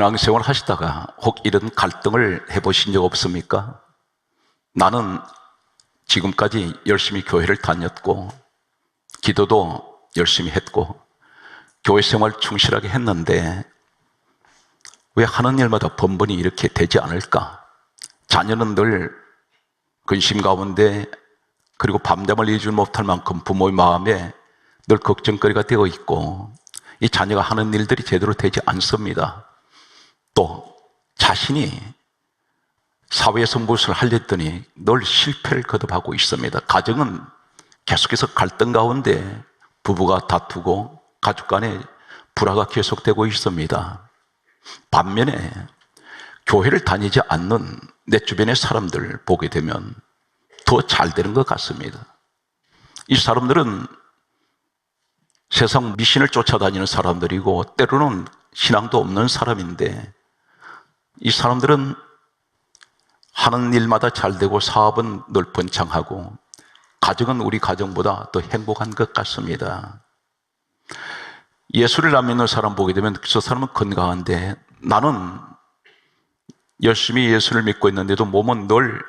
신앙생활 하시다가 혹 이런 갈등을 해보신 적 없습니까? 나는 지금까지 열심히 교회를 다녔고 기도도 열심히 했고 교회 생활 충실하게 했는데 왜 하는 일마다 번번이 이렇게 되지 않을까? 자녀는 늘 근심 가운데 그리고 밤잠을 이루지 못할 만큼 부모의 마음에 늘 걱정거리가 되어 있고 이 자녀가 하는 일들이 제대로 되지 않습니다. 또 자신이 사회에서 무엇을 하려 했더니 늘 실패를 거듭하고 있습니다. 가정은 계속해서 갈등 가운데 부부가 다투고 가족 간에 불화가 계속되고 있습니다. 반면에 교회를 다니지 않는 내 주변의 사람들 보게 되면 더 잘 되는 것 같습니다. 이 사람들은 세상 미신을 쫓아다니는 사람들이고 때로는 신앙도 없는 사람인데 이 사람들은 하는 일마다 잘 되고 사업은 늘 번창하고 가정은 우리 가정보다 더 행복한 것 같습니다. 예수를 안 믿는 사람 보게 되면 저 사람은 건강한데 나는 열심히 예수를 믿고 있는데도 몸은 늘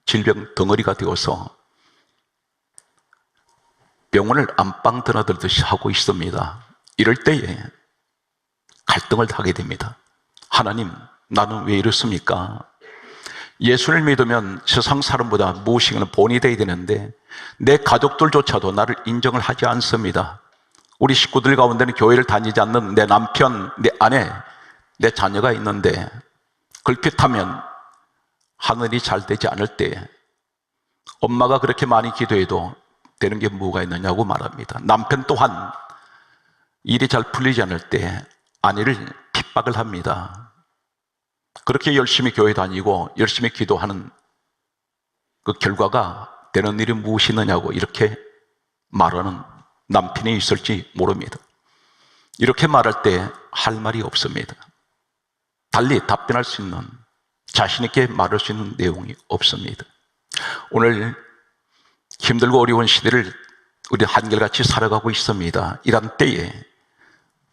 질병 덩어리가 되어서 병원을 안방 드나들듯이 하고 있습니다. 이럴 때에 갈등을 하게 됩니다. 하나님, 나는 왜 이렇습니까? 예수를 믿으면 세상 사람보다 무엇인가는 본이 되어야 되는데 내 가족들조차도 나를 인정을 하지 않습니다. 우리 식구들 가운데는 교회를 다니지 않는 내 남편, 내 아내, 내 자녀가 있는데 걸핏하면 하늘이 잘 되지 않을 때 엄마가 그렇게 많이 기도해도 되는 게 뭐가 있느냐고 말합니다. 남편 또한 일이 잘 풀리지 않을 때 아내를 핍박을 합니다. 그렇게 열심히 교회 다니고 열심히 기도하는 그 결과가 되는 일이 무엇이 있느냐고 이렇게 말하는 남편이 있을지 모릅니다. 이렇게 말할 때 할 말이 없습니다. 달리 답변할 수 있는, 자신 있게 말할 수 있는 내용이 없습니다. 오늘 힘들고 어려운 시대를 우리 한결같이 살아가고 있습니다. 이런 때에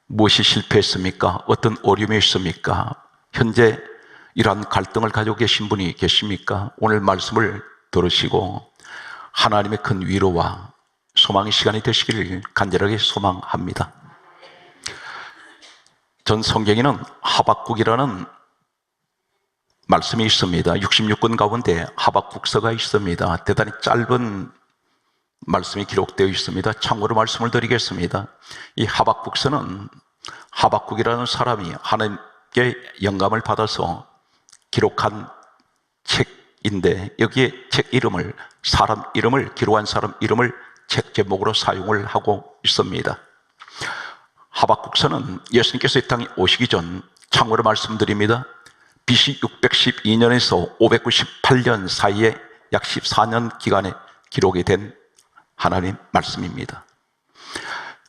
무엇이 실패했습니까? 어떤 어려움이 있습니까? 현재 이러한 갈등을 가지고 계신 분이 계십니까? 오늘 말씀을 들으시고 하나님의 큰 위로와 소망의 시간이 되시기를 간절하게 소망합니다. 전 성경에는 하박국이라는 말씀이 있습니다. 66권 가운데 하박국서가 있습니다. 대단히 짧은 말씀이 기록되어 있습니다. 참고로 말씀을 드리겠습니다. 이 하박국서는 하박국이라는 사람이 하나님께 영감을 받아서 기록한 책인데 여기에 책 이름을, 사람 이름을, 기록한 사람 이름을 책 제목으로 사용을 하고 있습니다. 하박국서는 예수님께서 이 땅에 오시기 전, 참고로 말씀드립니다. BC 612년에서 598년 사이에 약 14년 기간에 기록이 된 하나님 말씀입니다.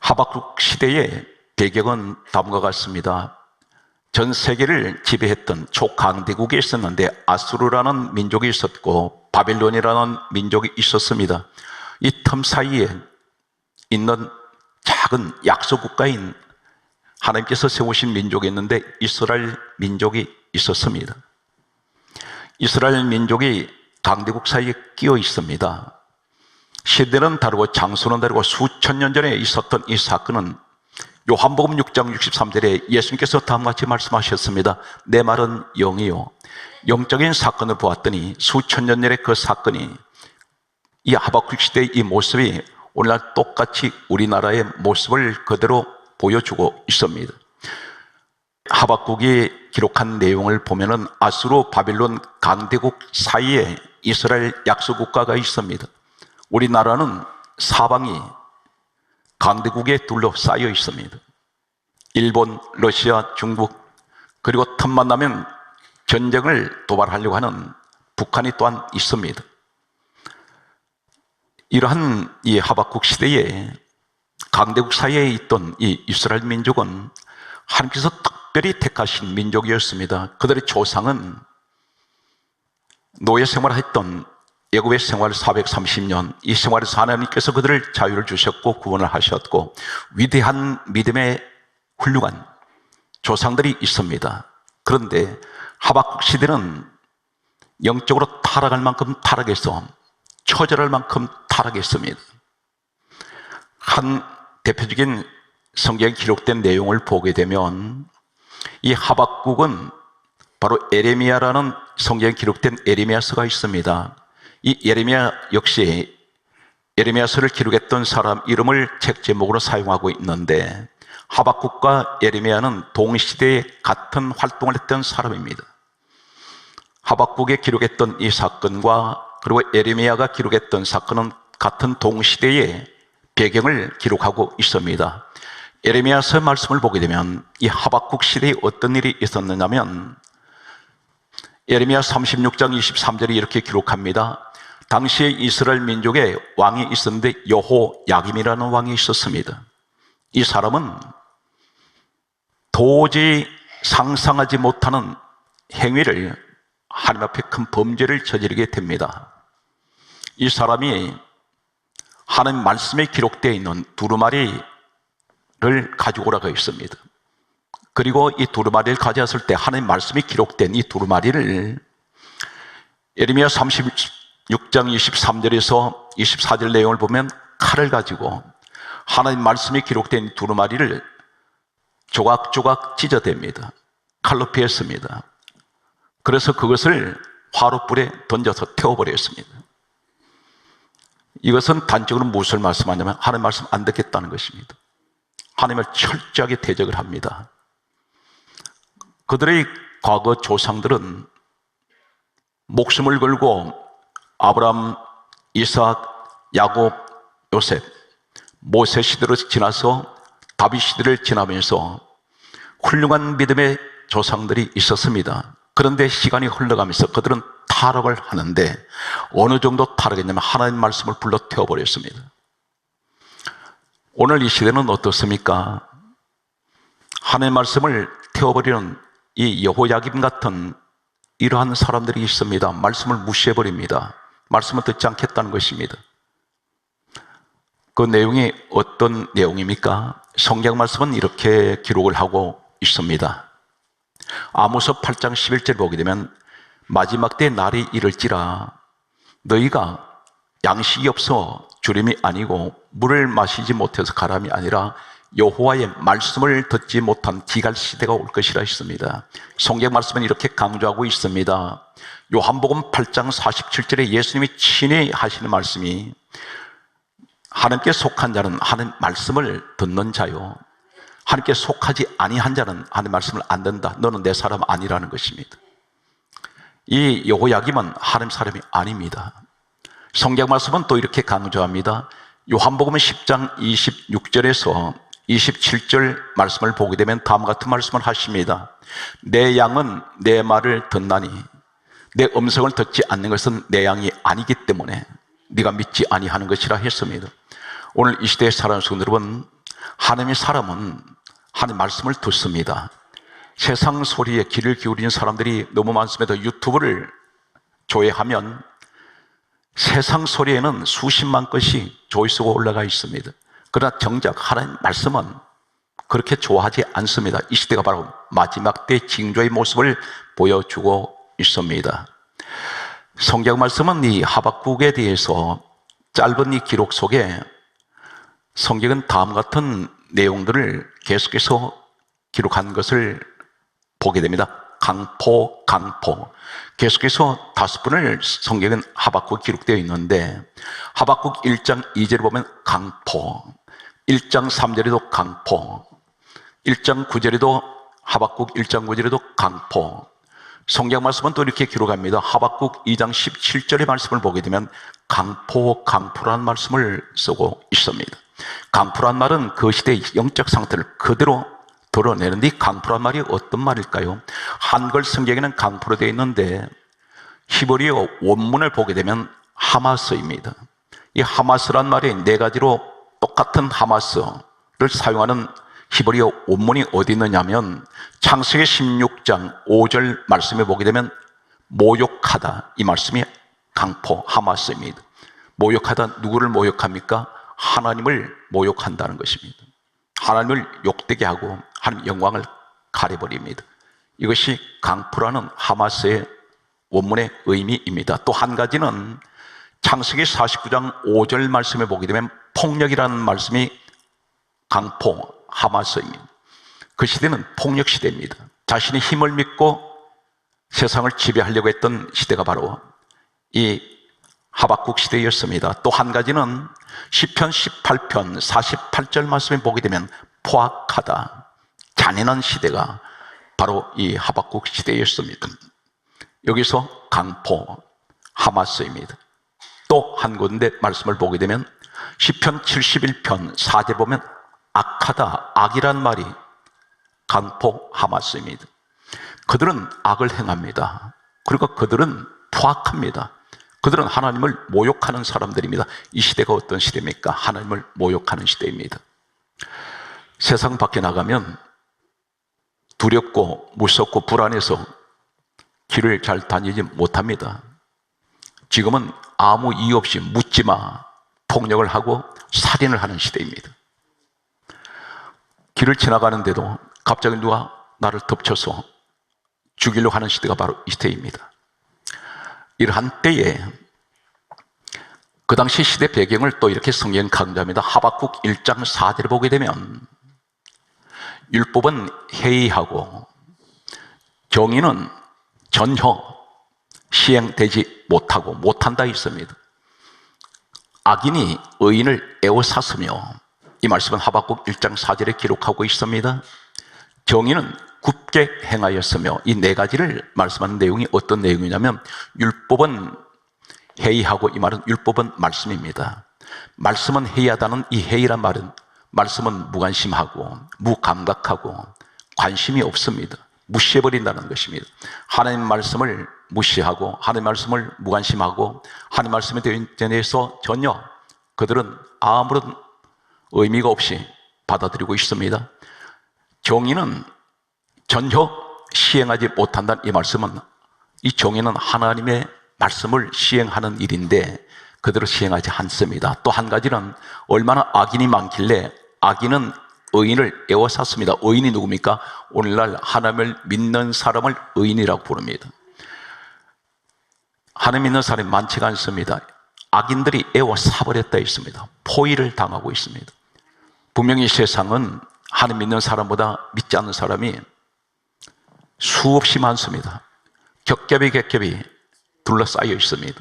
하박국 시대의 배경은 다음과 같습니다. 전 세계를 지배했던 초강대국이 있었는데 아수르라는 민족이 있었고 바벨론이라는 민족이 있었습니다. 이 틈 사이에 있는 작은 약소국가인 하나님께서 세우신 민족이 있는데 이스라엘 민족이 있었습니다. 이스라엘 민족이 강대국 사이에 끼어 있습니다. 시대는 다르고 장소는 다르고 수천 년 전에 있었던 이 사건은 요한복음 6장 63절에 예수님께서 다음과 같이 말씀하셨습니다. 내 말은 영이요, 영적인 사건을 보았더니 수천 년 전에 그 사건이, 이 하박국 시대의 이 모습이 오늘날 똑같이 우리나라의 모습을 그대로 보여주고 있습니다. 하박국이 기록한 내용을 보면은 아수르 바빌론 강대국 사이에 이스라엘 약소국가가 있습니다. 우리나라는 사방이 강대국에 둘러싸여 있습니다. 일본, 러시아, 중국, 그리고 틈만 나면 전쟁을 도발하려고 하는 북한이 또한 있습니다. 이러한 이 하박국 시대에 강대국 사이에 있던 이 이스라엘 민족은 하나님께서 특별히 택하신 민족이었습니다. 그들의 조상은 노예 생활했던 애굽의 생활 430년, 이 생활에서 하나님께서 그들을 자유를 주셨고 구원을 하셨고 위대한 믿음의 훌륭한 조상들이 있습니다. 그런데 하박국 시대는 영적으로 타락할 만큼 타락해서 처절할 만큼 타락했습니다. 한 대표적인 성경에 기록된 내용을 보게 되면 이 하박국은 바로 에레미야라는 성경에 기록된 에레미야서가 있습니다. 이 에레미야 역시 에레미야서를 기록했던 사람 이름을 책 제목으로 사용하고 있는데 하박국과 에레미야는 동시대에 같은 활동을 했던 사람입니다. 하박국에 기록했던 이 사건과 그리고 에레미야가 기록했던 사건은 같은 동시대의 배경을 기록하고 있습니다. 에레미야서 말씀을 보게 되면 이 하박국 시대에 어떤 일이 있었느냐면 에레미야 36장 23절에 이렇게 기록합니다. 당시에 이스라엘 민족에 왕이 있었는데 여호야김이라는 왕이 있었습니다. 이 사람은 도저히 상상하지 못하는 행위를 하나님 앞에 큰 범죄를 저지르게 됩니다. 이 사람이 하나님 말씀에 기록되어 있는 두루마리를 가지고 오라고 했습니다. 그리고 이 두루마리를 가져왔을 때 하나님 말씀이 기록된 이 두루마리를 에레미야 36장 23절에서 24절 내용을 보면 칼을 가지고 하나님 말씀이 기록된 두루마리를 조각조각 찢어댑니다. 칼로 베었습니다. 그래서 그것을 화롯불에 던져서 태워버렸습니다. 이것은 단적으로 무엇을 말씀하냐면 하나님 말씀 안 듣겠다는 것입니다. 하나님을 철저하게 대적을 합니다. 그들의 과거 조상들은 목숨을 걸고 아브라함, 이삭, 야곱, 요셉, 모세 시대로 지나서 다윗 시대를 지나면서 훌륭한 믿음의 조상들이 있었습니다. 그런데 시간이 흘러가면서 그들은 타락을 하는데 어느 정도 타락했냐면 하나님 말씀을 불러 태워버렸습니다. 오늘 이 시대는 어떻습니까? 하나님 말씀을 태워버리는 이 여호야김 같은 이러한 사람들이 있습니다. 말씀을 무시해버립니다. 말씀을 듣지 않겠다는 것입니다. 그 내용이 어떤 내용입니까? 성경 말씀은 이렇게 기록을 하고 있습니다. 아모스 8장 11절 보게 되면 마지막 때 날이 이를지라 너희가 양식이 없어 주림이 아니고 물을 마시지 못해서 가람이 아니라 여호와의 말씀을 듣지 못한 기갈 시대가 올 것이라 했습니다. 성경 말씀은 이렇게 강조하고 있습니다. 요한복음 8장 47절에 예수님이 친히 하시는 말씀이 하나님께 속한 자는 하나님 말씀을 듣는 자요 하나님께 속하지 아니한 자는 하나님 말씀을 안 듣는다. 너는 내 사람 아니라는 것입니다. 이 여호야김은 하나님 사람이 아닙니다. 성경 말씀은 또 이렇게 강조합니다. 요한복음 10장 26절에서 27절 말씀을 보게 되면 다음 같은 말씀을 하십니다. 내 양은 내 말을 듣나니 내 음성을 듣지 않는 것은 내 양이 아니기 때문에 네가 믿지 아니하는 것이라 했습니다. 오늘 이 시대에 살아가는 성도 여러분, 하나님의 사람은 하나님 말씀을 듣습니다. 세상 소리에 귀를 기울이는 사람들이 너무 많습니다. 유튜브를 조회하면 세상 소리에는 수십만 건씩 조회수가 올라가 있습니다. 그러나 정작 하나님 말씀은 그렇게 좋아하지 않습니다. 이 시대가 바로 마지막 때 징조의 모습을 보여주고 있습니다. 성경 말씀은 이 하박국에 대해서 짧은 이 기록 속에 성경은 다음 같은 내용들을 계속해서 기록한 것을 보게 됩니다. 강포. 계속해서 5번을 성경은 하박국 기록되어 있는데 하박국 1장 2절에 보면 강포, 1장 3절에도 강포, 1장 9절에도 하박국 1장 9절에도 강포. 성경 말씀은 또 이렇게 기록합니다. 하박국 2장 17절의 말씀을 보게 되면 강포라는 말씀을 쓰고 있습니다. 강포란 말은 그 시대의 영적 상태를 그대로 드러내는데 이 강포란 말이 어떤 말일까요? 한글 성경에는 강포로 되어 있는데 히브리어 원문을 보게 되면 하마스입니다. 이 하마스란 말이 4가지로 똑같은 하마스를 사용하는 히브리어 원문이 어디 있느냐면 창세기 16장 5절 말씀에 보게 되면 모욕하다, 이 말씀이 강포 하마스입니다. 모욕하다, 누구를 모욕합니까? 하나님을 모욕한다는 것입니다. 하나님을 욕되게 하고 하나님 영광을 가려버립니다. 이것이 강포라는 하마스의 원문의 의미입니다. 또 한 가지는 창세기 49장 5절 말씀에 보게 되면 폭력이라는 말씀이 강포, 하마스입니다. 그 시대는 폭력 시대입니다. 자신의 힘을 믿고 세상을 지배하려고 했던 시대가 바로 이 하박국 시대였습니다. 또 한 가지는 시편 18편 48절 말씀에 보게 되면 포악하다, 잔인한 시대가 바로 이 하박국 시대였습니다. 여기서 강포, 하마스입니다. 또 한 군데 말씀을 보게 되면 시편 71편 4절 보면 악하다, 악이란 말이 강포, 하마스입니다. 그들은 악을 행합니다. 그리고 그들은 포악합니다. 그들은 하나님을 모욕하는 사람들입니다. 이 시대가 어떤 시대입니까? 하나님을 모욕하는 시대입니다. 세상 밖에 나가면 두렵고 무섭고 불안해서 길을 잘 다니지 못합니다. 지금은 아무 이유 없이 묻지마 폭력을 하고 살인을 하는 시대입니다. 길을 지나가는데도 갑자기 누가 나를 덮쳐서 죽이려고 하는 시대가 바로 이 시대입니다. 이러한 때에 그 당시 시대 배경을 또 이렇게 성경 강조합니다. 하박국 1장 4절을 보게 되면 율법은 해이하고 정의는 전혀 시행되지 못하고 못한다 있습니다. 악인이 의인을 에워쌌으며, 이 말씀은 하박국 1장 4절에 기록하고 있습니다. 정의는 굽게 행하였으며, 이 네 가지를 말씀하는 내용이 어떤 내용이냐면 율법은 해이하고, 이 말은 율법은 말씀입니다. 말씀은 해이하다는 이 해이란 말은 말씀은 무관심하고 무감각하고 관심이 없습니다. 무시해버린다는 것입니다. 하나님 말씀을 무시하고 하나님 말씀을 무관심하고 하나님 말씀에 대해서 전혀 그들은 아무런 의미가 없이 받아들이고 있습니다. 정의는 전혀 시행하지 못한다는 이 말씀은, 이 정의는 하나님의 말씀을 시행하는 일인데 그대로 시행하지 않습니다. 또 한 가지는 얼마나 악인이 많길래 악인은 의인을 에워쌌습니다. 의인이 누굽니까? 오늘날 하나님을 믿는 사람을 의인이라고 부릅니다. 하나님 믿는 사람이 많지가 않습니다. 악인들이 에워싸버렸다 있습니다. 포위를 당하고 있습니다. 분명히 세상은 하나님 믿는 사람보다 믿지 않는 사람이 수없이 많습니다. 겹겹이 둘러싸여 있습니다.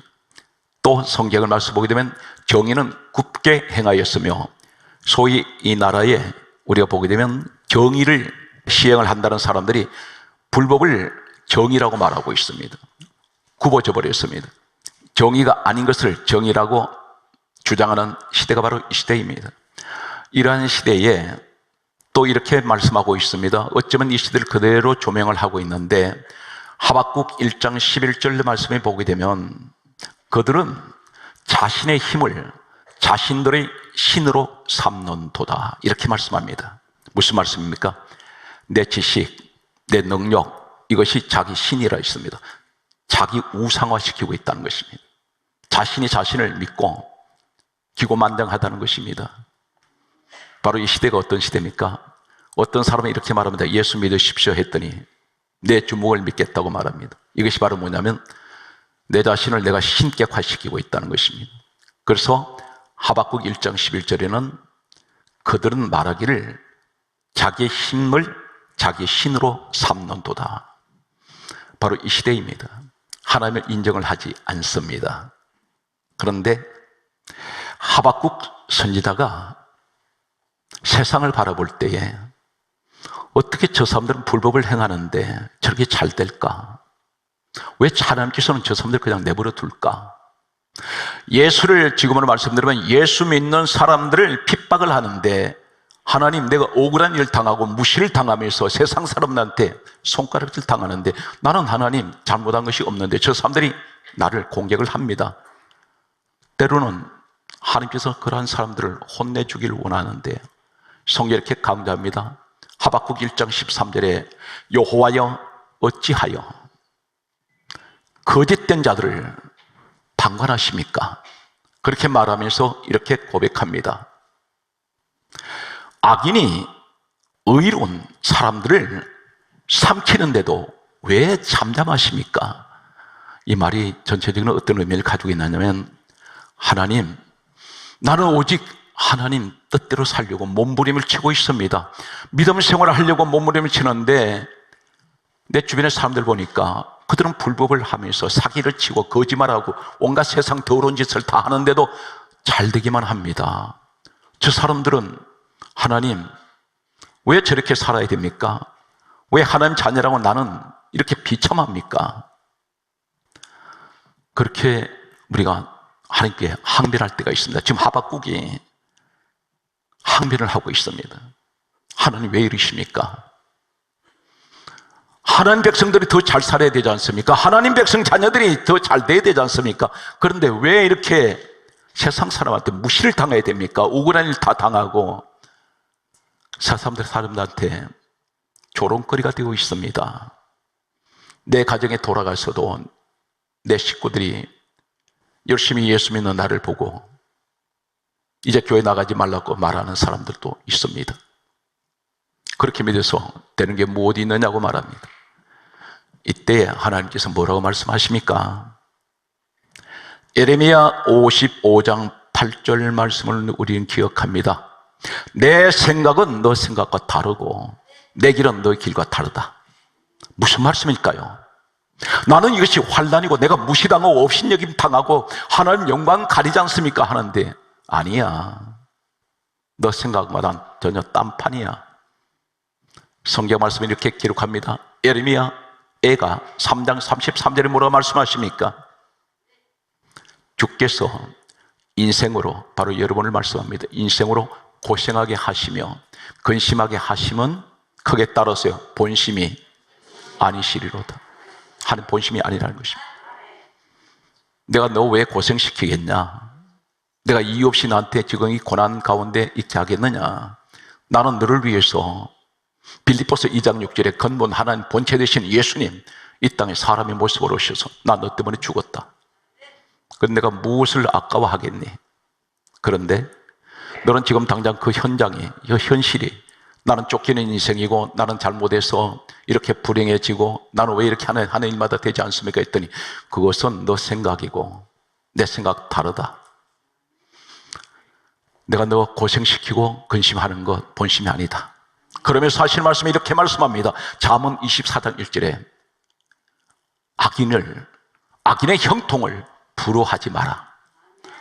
또 성경을 말씀 보게 되면 정의는 굽게 행하였으며, 소위 이 나라에 우리가 보게 되면 정의를 시행을 한다는 사람들이 불법을 정의라고 말하고 있습니다. 굽어져 버렸습니다. 정의가 아닌 것을 정의라고 주장하는 시대가 바로 이 시대입니다. 이러한 시대에 또 이렇게 말씀하고 있습니다. 어쩌면 이 시대를 그대로 조명을 하고 있는데 하박국 1장 11절 말씀에 보게 되면 그들은 자신의 힘을 자신들의 신으로 삼는도다, 이렇게 말씀합니다. 무슨 말씀입니까? 내 지식, 내 능력, 이것이 자기 신이라 했습니다. 자기 우상화시키고 있다는 것입니다. 자신이 자신을 믿고 기고만장하다는 것입니다. 바로 이 시대가 어떤 시대입니까? 어떤 사람은 이렇게 말합니다. 예수 믿으십시오 했더니 내 주먹을 믿겠다고 말합니다. 이것이 바로 뭐냐면 내 자신을 내가 신격화시키고 있다는 것입니다. 그래서 하박국 1장 11절에는 그들은 말하기를 자기의 힘을 자기 신으로 삼는도다. 바로 이 시대입니다. 하나님을 인정을 하지 않습니다. 그런데 하박국 선지자가 세상을 바라볼 때에 어떻게 저 사람들은 불법을 행하는데 저렇게 잘 될까? 왜 하나님께서는 저 사람들 그냥 내버려 둘까? 예수를 지금으로 말씀드리면 예수 믿는 사람들을 핍박을 하는데 하나님, 내가 억울한 일을 당하고 무시를 당하면서 세상 사람들한테 손가락질 당하는데 나는 하나님 잘못한 것이 없는데 저 사람들이 나를 공격을 합니다. 때로는 하나님께서 그러한 사람들을 혼내주기를 원하는데 성경이 이렇게 강조합니다. 하박국 1장 13절에 여호와여 어찌하여 거짓된 자들을 방관하십니까? 그렇게 말하면서 이렇게 고백합니다. 악인이 의로운 사람들을 삼키는데도 왜 잠잠하십니까? 이 말이 전체적인 어떤 의미를 가지고 있냐면, 하나님, 나는 오직 하나님 뜻대로 살려고 몸부림을 치고 있습니다. 믿음 생활을 하려고 몸부림을 치는데 내 주변의 사람들 보니까 그들은 불법을 하면서 사기를 치고 거짓말하고 온갖 세상 더러운 짓을 다 하는데도 잘 되기만 합니다. 저 사람들은 하나님, 왜 저렇게 살아야 됩니까? 왜 하나님 자녀라고 나는 이렇게 비참합니까? 그렇게 우리가 하나님께 항변할 때가 있습니다. 지금 하박국이 항변을 하고 있습니다. 하나님 왜 이러십니까? 하나님 백성들이 더 잘 살아야 되지 않습니까? 하나님 백성 자녀들이 더 잘 돼야 되지 않습니까? 그런데 왜 이렇게 세상 사람한테 무시를 당해야 됩니까? 억울한 일 다 당하고 사람들한테 조롱거리가 되고 있습니다. 내 가정에 돌아가서도 내 식구들이 열심히 예수 믿는 나를 보고 이제 교회 나가지 말라고 말하는 사람들도 있습니다. 그렇게 믿어서 되는 게 무엇이 있느냐고 말합니다. 이때 하나님께서 뭐라고 말씀하십니까? 예레미야 55장 8절 말씀을 우리는 기억합니다. 내 생각은 너 생각과 다르고 내 길은 너의 길과 다르다. 무슨 말씀일까요? 나는 이것이 환난이고 내가 무시당하고 업신여김 당하고 하나님 영광 가리지 않습니까? 하는데 아니야, 너 생각마다 전혀 딴판이야. 성경 말씀이 이렇게 기록합니다. 예레미야 애가 3장 33절에 뭐라고 말씀하십니까? 주께서 인생으로, 바로 여러분을 말씀합니다. 인생으로 고생하게 하시며 근심하게 하심은 크게 따라서요, 본심이 아니시리로다. 하는 본심이 아니라는 것입니다. 내가 너 왜 고생시키겠냐? 내가 이유 없이 나한테 지금 이 고난 가운데 있게 하겠느냐? 나는 너를 위해서 빌립보서 2장 6절에 근본 하나님 본체 되신 예수님 이 땅에 사람의 모습으로 오셔서 나 너 때문에 죽었다. 그런데 내가 무엇을 아까워하겠니? 그런데 너는 지금 당장 그 현장이, 그 현실이 나는 쫓기는 인생이고 나는 잘못해서 이렇게 불행해지고 나는 왜 이렇게 하는 일마다 되지 않습니까? 했더니 그것은 너 생각이고 내 생각 다르다. 내가 너 고생시키고 근심하는 것 본심이 아니다. 그러면서 하실 말씀이 이렇게 말씀합니다. 잠언 24장 1절에 악인의 형통을 부러워하지 마라.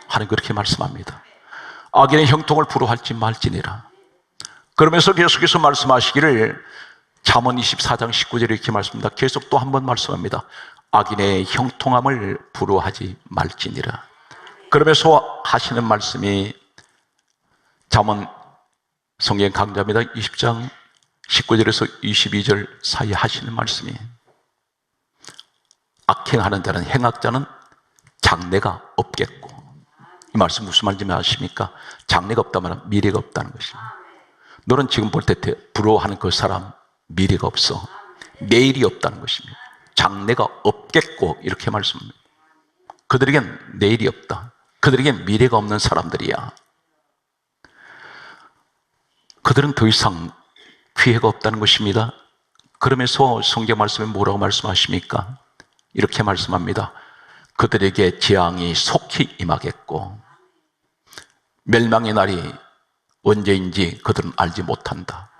하나님 그렇게 말씀합니다. 악인의 형통을 부러워할지 말지니라. 그러면서 계속해서 말씀하시기를 잠언 24장 19절에 이렇게 말씀합니다. 계속 또 한 번 말씀합니다. 악인의 형통함을 부러워하지 말지니라. 그러면서 하시는 말씀이 잠언 성경 강좌입니다. 20장 19절에서 22절 사이에 하시는 말씀이 악행하는 자는 행악자는 장래가 없겠고, 이 말씀 무슨 말인지 아십니까? 장래가 없다면 미래가 없다는 것입니다. 너는 지금 볼 때 부러워하는 그 사람 미래가 없어. 내일이 없다는 것입니다. 장래가 없겠고 이렇게 말씀합니다. 그들에겐 내일이 없다. 그들에겐 미래가 없는 사람들이야. 그들은 더 이상 기회가 없다는 것입니다. 그러면서 성경 말씀에 뭐라고 말씀하십니까? 이렇게 말씀합니다. 그들에게 재앙이 속히 임하겠고 멸망의 날이 언제인지 그들은 알지 못한다.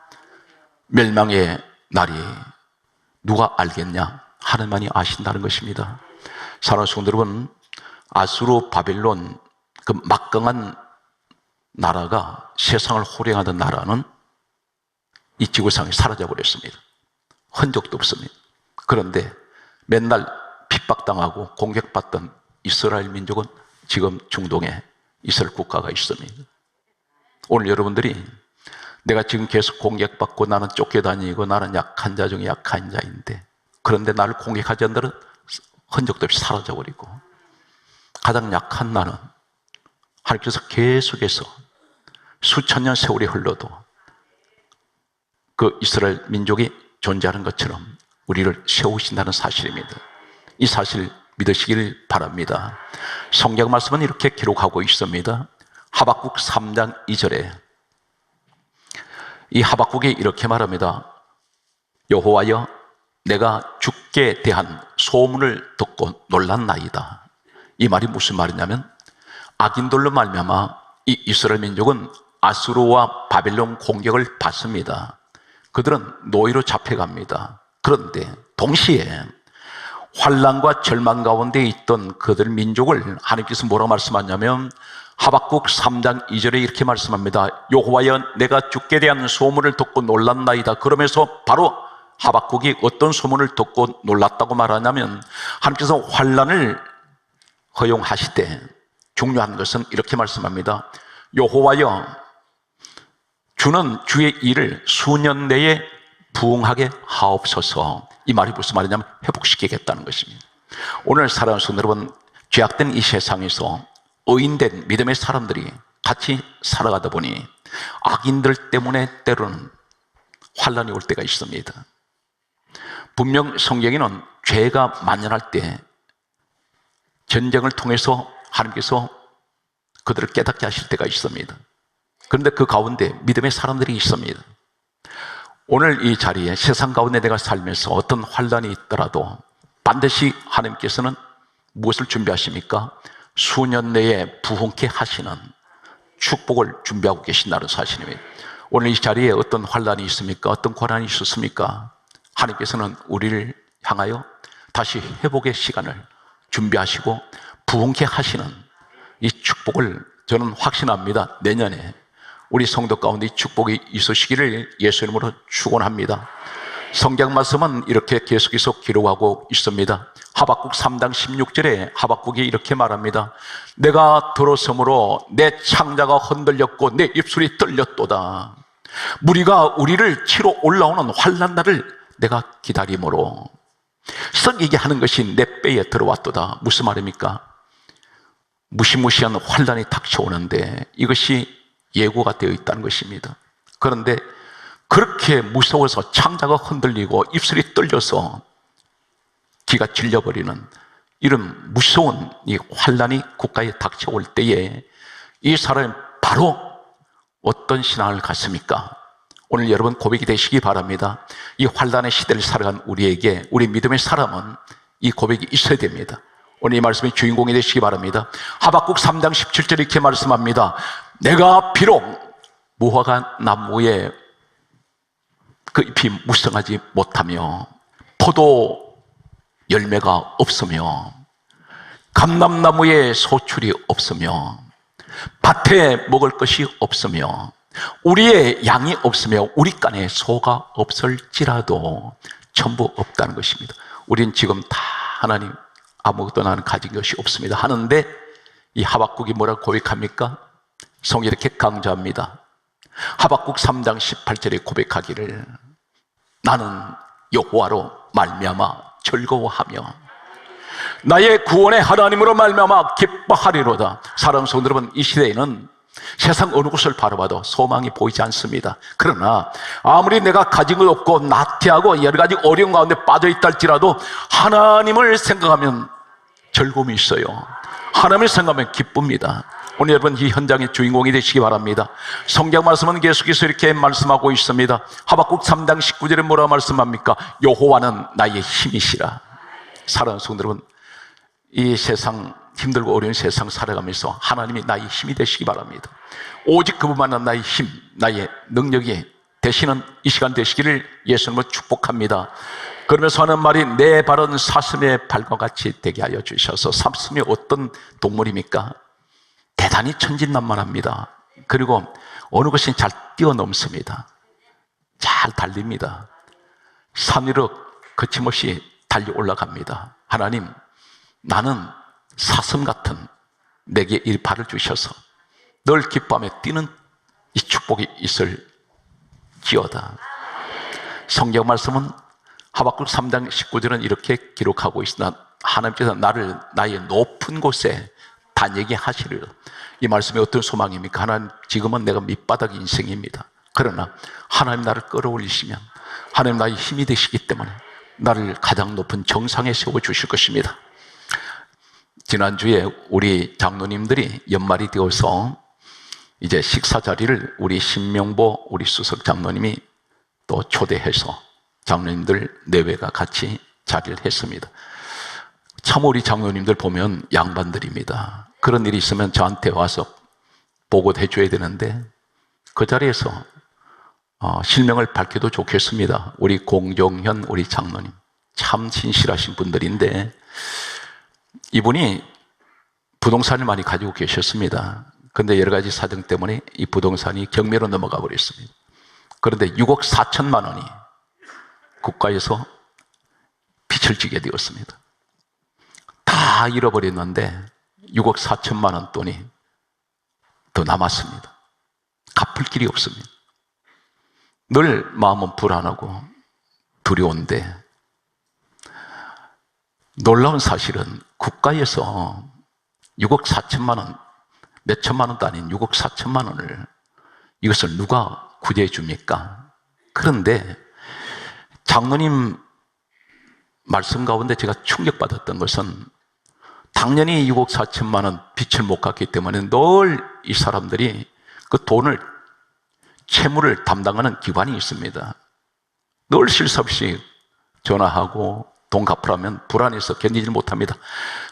멸망의 날이 누가 알겠냐? 하나님만이 아신다는 것입니다. 사랑하는 성도 여러분, 아수르 바벨론 그 막강한 나라가, 세상을 호령하던 나라는 이 지구상에 사라져버렸습니다. 흔적도 없습니다. 그런데 맨날 핍박당하고 공격받던 이스라엘 민족은 지금 중동에 이스라엘 국가가 있습니다. 오늘 여러분들이 내가 지금 계속 공격받고 나는 쫓겨다니고 나는 약한 자 중에 약한 자인데, 그런데 나를 공격하지 않는 자는 흔적도 없이 사라져버리고, 가장 약한 나는 하나님께서 계속해서 수천 년 세월이 흘러도 그 이스라엘 민족이 존재하는 것처럼 우리를 세우신다는 사실입니다. 이 사실 믿으시길 바랍니다. 성경 말씀은 이렇게 기록하고 있습니다. 하박국 3장 2절에 이 하박국이 이렇게 말합니다. 여호와여, 내가 죽게 대한 소문을 듣고 놀랐나이다. 이 말이 무슨 말이냐면 악인들로 말미암아 이 이스라엘 민족은 아수르와 바벨론 공격을 받습니다. 그들은 노예로 잡혀갑니다. 그런데 동시에 환난과 절망 가운데 있던 그들 민족을 하나님께서 뭐라고 말씀하냐면 하박국 3장 2절에 이렇게 말씀합니다. 여호와여 내가 죽게 대한 소문을 듣고 놀랐나이다. 그러면서 바로 하박국이 어떤 소문을 듣고 놀랐다고 말하냐면 하나님께서 환난을 허용하시되 중요한 것은 이렇게 말씀합니다. 여호와여 주는 주의 일을 수년 내에 부응하게 하옵소서. 이 말이 무슨 말이냐면 회복시키겠다는 것입니다. 오늘 사랑하는 성도 여러분, 죄악된 이 세상에서 의인된 믿음의 사람들이 같이 살아가다 보니 악인들 때문에 때로는 환난이 올 때가 있습니다. 분명 성경에는 죄가 만연할 때 전쟁을 통해서 하나님께서 그들을 깨닫게 하실 때가 있습니다. 그런데 그 가운데 믿음의 사람들이 있습니다. 오늘 이 자리에 세상 가운데 내가 살면서 어떤 환난이 있더라도 반드시 하나님께서는 무엇을 준비하십니까? 수년 내에 부흥케 하시는 축복을 준비하고 계신다는 사실입니다. 오늘 이 자리에 어떤 환난이 있습니까? 어떤 고난이 있었습니까? 하나님께서는 우리를 향하여 다시 회복의 시간을 준비하시고 부흥케 하시는 이 축복을 저는 확신합니다. 내년에 우리 성도 가운데 이 축복이 있으시기를 예수 이름으로 축원합니다. 성경 말씀은 이렇게 계속해서 기록하고 있습니다. 하박국 3장 16절에 하박국이 이렇게 말합니다. 내가 들었으므로 내 창자가 흔들렸고 내 입술이 떨렸도다. 무리가 우리를 치러 올라오는 환난 날을 내가 기다림으로 썩이게 하는 것이 내 뼈에 들어왔도다. 무슨 말입니까? 무시무시한 환난이 닥쳐오는데 이것이 예고가 되어 있다는 것입니다. 그런데 그렇게 무서워서 창자가 흔들리고 입술이 떨려서 귀가 질려버리는 이런 무서운 이 환난이 국가에 닥쳐올 때에 이 사람이 바로 어떤 신앙을 갖습니까? 오늘 여러분 고백이 되시기 바랍니다. 이 환난의 시대를 살아간 우리에게 우리 믿음의 사람은 이 고백이 있어야 됩니다. 오늘 이 말씀의 주인공이 되시기 바랍니다. 하박국 3장 17절 이렇게 말씀합니다. 내가 비록 무화과 나무에 그 잎이 무성하지 못하며 포도 열매가 없으며 감람나무에 소출이 없으며 밭에 먹을 것이 없으며 우리의 양이 없으며 우리 간에 소가 없을지라도 전부 없다는 것입니다. 우린 지금 다 하나님 아무것도 나는 가진 것이 없습니다 하는데 이 하박국이 뭐라고 고백합니까? 성경이 이렇게 강조합니다. 하박국 3장 18절에 고백하기를 나는 여호와로 말미암아 즐거워하며 나의 구원의 하나님으로 말미암아 기뻐하리로다. 사랑하는 성도 여러분, 이 시대에는 세상 어느 곳을 바라봐도 소망이 보이지 않습니다. 그러나 아무리 내가 가진 것 없고 나태하고 여러 가지 어려운 가운데 빠져있다 할지라도 하나님을 생각하면 즐거움이 있어요. 하나님을 생각하면 기쁩니다. 오늘 여러분 이 현장의 주인공이 되시기 바랍니다. 성경 말씀은 계속해서 이렇게 말씀하고 있습니다. 하박국 3장 19절에 뭐라고 말씀합니까? 여호와는 나의 힘이시라. 사랑하는 성도 여러분, 이 세상 힘들고 어려운 세상 살아가면서 하나님이 나의 힘이 되시기 바랍니다. 오직 그분만은 나의 힘, 나의 능력이 되시는 이 시간 되시기를 예수님을 축복합니다. 그러면서 하는 말이 내 발은 사슴의 발과 같이 되게 하여 주셔서. 사슴이 어떤 동물입니까? 대단히 천진난만합니다. 그리고 어느 것이 잘 뛰어넘습니다. 잘 달립니다. 산 위로 거침없이 달려 올라갑니다. 하나님, 나는 사슴 같은 내게 이 발을 주셔서 늘 기뻐하며 뛰는 이 축복이 있을지어다. 성경 말씀은 하박국 3장 19절은 이렇게 기록하고 있으나 하나님께서 나를 나의 높은 곳에 다니게 하시리라. 이 말씀이 어떤 소망입니까? 하나님, 지금은 내가 밑바닥 인생입니다. 그러나 하나님 나를 끌어올리시면 하나님 나의 힘이 되시기 때문에 나를 가장 높은 정상에 세워주실 것입니다. 지난주에 우리 장로님들이 연말이 되어서 이제 식사 자리를 우리 신명보 우리 수석 장로님이 또 초대해서 장로님들 내외가 같이 자리를 했습니다. 참 우리 장로님들 보면 양반들입니다. 그런 일이 있으면 저한테 와서 보고도 해줘야 되는데 그 자리에서 실명을 밝혀도 좋겠습니다. 우리 공종현 우리 장로님 참 신실하신 분들인데 이분이 부동산을 많이 가지고 계셨습니다. 그런데 여러 가지 사정 때문에 이 부동산이 경매로 넘어가 버렸습니다. 그런데 6억 4천만 원이 국가에서 빚을 지게 되었습니다. 다 잃어버렸는데 6억 4천만 원 돈이 더 남았습니다. 갚을 길이 없습니다. 늘 마음은 불안하고 두려운데 놀라운 사실은 국가에서 6억 4천만 원, 몇 천만 원도 아닌 6억 4천만 원을 이것을 누가 구제해 줍니까? 그런데 장로님 말씀 가운데 제가 충격받았던 것은 당연히 6억 4천만 원 빚을 못 갚기 때문에 늘 이 사람들이 그 돈을 채무를 담당하는 기관이 있습니다. 늘 쉴 새 없이 전화하고 돈 갚으라면 불안해서 견디지 못합니다.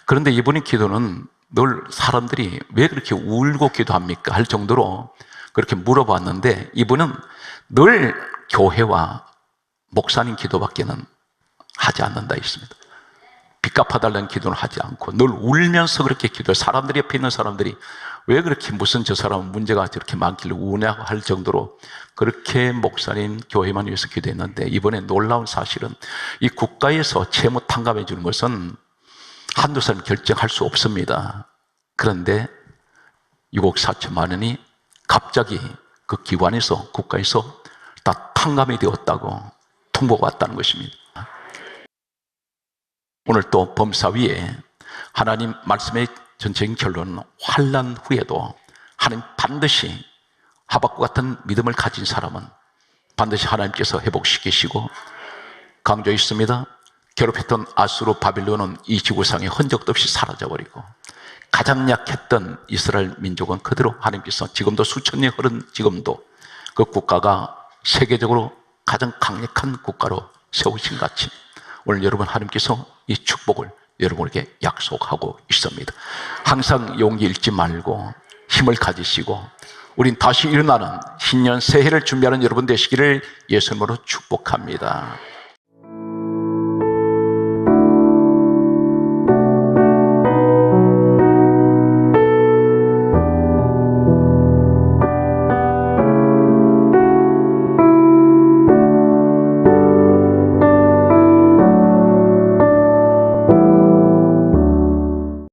그런데 이분의 기도는 늘 사람들이 왜 그렇게 울고 기도합니까? 할 정도로 그렇게 물어봤는데 이분은 늘 교회와 목사님 기도밖에는 하지 않는다 했습니다. 빚 갚아달라는 기도는 하지 않고 늘 울면서 그렇게 기도해요. 사람들이 옆에 있는 사람들이 왜 그렇게 무슨 저 사람은 문제가 저렇게 많길래 우냐고 할 정도로 그렇게 목사님 교회만 위해서 기도했는데 이번에 놀라운 사실은 이 국가에서 채무 탕감해 주는 것은 한두 사람 결정할 수 없습니다. 그런데 6억 4천만 원이 갑자기 그 기관에서 국가에서 다 탕감이 되었다고 통보가 왔다는 것입니다. 오늘 또 범사위에 하나님 말씀의 전체적인 결론은 환난 후에도 하나님 반드시 하박국 같은 믿음을 가진 사람은 반드시 하나님께서 회복시키시고 강조했습니다. 괴롭혔던 아수르 바빌론은 이 지구상에 흔적도 없이 사라져버리고 가장 약했던 이스라엘 민족은 그대로 하나님께서 지금도 수천 년 흐른 지금도 그 국가가 세계적으로 가장 강력한 국가로 세우신 같이 오늘 여러분 하나님께서 이 축복을 여러분에게 약속하고 있습니다. 항상 용기 잃지 말고 힘을 가지시고 우린 다시 일어나는 신년 새해를 준비하는 여러분 되시기를 예수님으로 축복합니다.